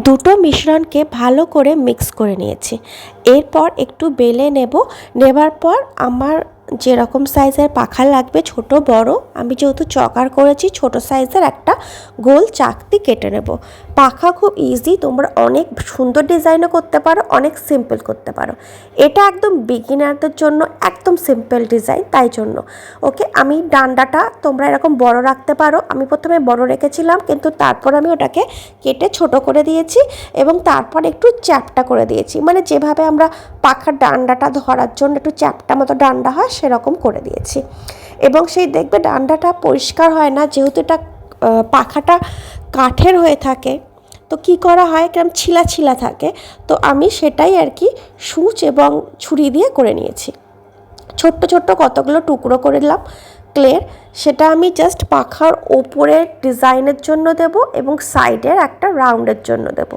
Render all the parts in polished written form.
দুটো মিশ্রণকে ভালো করে মিক্স করে নিয়েছি। এরপর একটু বেলে নেবার পর আমার যেরকম সাইজের পাখা লাগবে, ছোট বড়, আমি যেহেতু চকার করেছি ছোট সাইজের একটা গোল চাকতি কেটে নেব। পাখা খুব ইজি, তোমরা অনেক সুন্দর ডিজাইনও করতে পারো, অনেক সিম্পল করতে পারো। এটা একদম বিগিনারদের জন্য একদম সিম্পল ডিজাইন, তাই জন্য ওকে। আমি ডান্ডাটা তোমরা এরকম বড় রাখতে পারো, আমি প্রথমে বড় রেখেছিলাম কিন্তু তারপর আমি ওটাকে কেটে ছোট করে দিয়েছি এবং তারপর একটু চ্যাপ্টা করে দিয়েছি, মানে যেভাবে আমরা পাখার ডান্ডাটা ধরার জন্য একটু চ্যাপ্টা মতো ডান্ডা হয় সেরকম করে দিয়েছি। এবং সেই দেখবে ডান্ডাটা পরিষ্কার হয় না, যেহেতু এটা পাখাটা কাঠের হয়ে থাকে, তো কি করা হয় কেমন ছিলা ছিলা থাকে, তো আমি সেটাই আর কি সূচ এবং ছুরি দিয়ে করে নিয়েছি। ছোট্ট ছোট্ট কতগুলো টুকরো করে দিলাম ক্লের, সেটা আমি জাস্ট পাখার ওপরের ডিজাইনের জন্য দেব এবং সাইডের একটা রাউন্ডের জন্য দেব।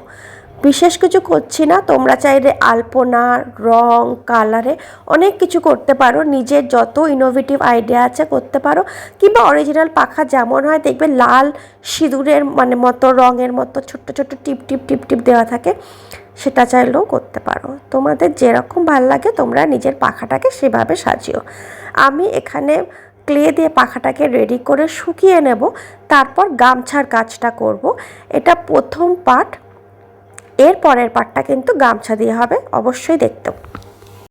বিশেষ কিছু করছি না, তোমরা চাইলে আলপনা, রং, কালারে অনেক কিছু করতে পারো, নিজের যত ইনোভেটিভ আইডিয়া আছে করতে পারো। কিংবা অরিজিনাল পাখা যেমন হয় দেখবে লাল সিঁদুরের মানে মতো রঙের মতো ছোট্ট ছোট্ট টিপ টিপ টিপ টিপ দেওয়া থাকে, সেটা চাইলেও করতে পারো। তোমাদের যেরকম ভাল লাগে তোমরা নিজের পাখাটাকে সেভাবে সাজিও। আমি এখানে ক্লে দিয়ে পাখাটাকে রেডি করে শুকিয়ে নেব, তারপর গামছার কাজটা করব। এটা প্রথম পার্ট, এর পরের পার্টটা কিন্তু গামছা দিয়ে হবে, অবশ্যই দেখতে।